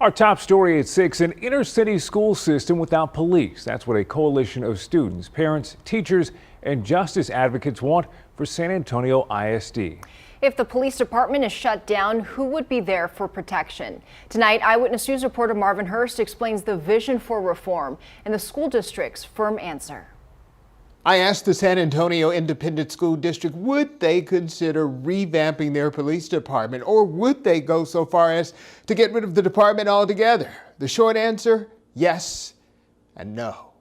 Our top story at 6, an inner city school system without police. That's what a coalition of students, parents, teachers, and justice advocates want for San Antonio ISD. If the police department is shut down, who would be there for protection? Tonight, Eyewitness News reporter Marvin Hurst explains the vision for reform and the school district's firm answer. I asked the San Antonio Independent School District, would they consider revamping their police department, or would they go so far as to get rid of the department altogether? The short answer, yes and no.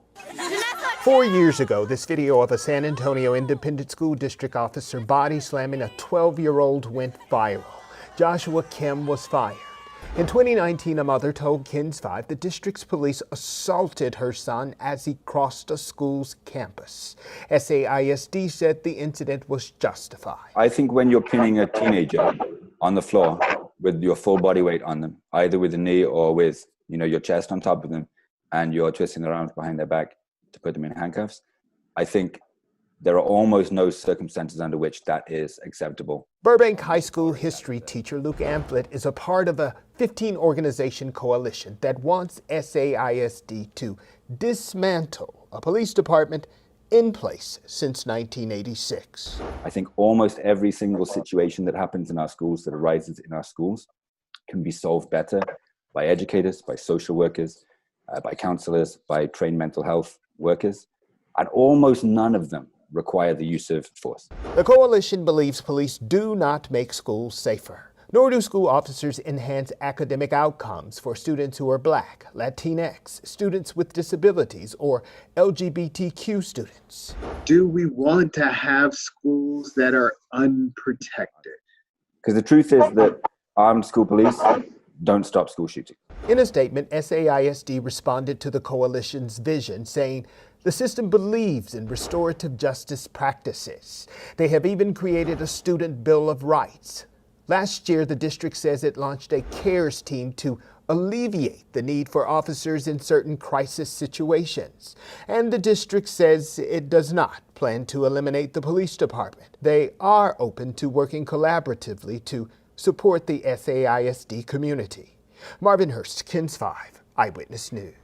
4 years ago, this video of a San Antonio Independent School District officer body slamming a 12-year-old went viral. Joshua Kim was fired. In 2019, a mother told KENS 5 the district's police assaulted her son as he crossed a school's campus. SAISD said the incident was justified. I think when you're pinning a teenager on the floor with your full body weight on them, either with a knee or with your chest on top of them, and you're twisting their arms behind their back to put them in handcuffs, I think there are almost no circumstances under which that is acceptable. Burbank High School history teacher Luke Amplet is a part of a 15-organization coalition that wants SAISD to dismantle a police department in place since 1986. I think almost every single situation that happens in our schools, that arises in our schools, can be solved better by educators, by social workers, by counselors, by trained mental health workers, and almost none of them require the use of force. The coalition believes police do not make schools safer, nor do school officers enhance academic outcomes for students who are Black, Latinx, students with disabilities, or LGBTQ students. Do we want to have schools that are unprotected? Because the truth is that armed school police don't stop school shootings. In a statement, SAISD responded to the coalition's vision, saying the system believes in restorative justice practices. They have even created a student bill of rights. Last year, the district says it launched a CARES team to alleviate the need for officers in certain crisis situations. And the district says it does not plan to eliminate the police department. They are open to working collaboratively to support the SAISD community. Marvin Hurst, KENS 5, Eyewitness News.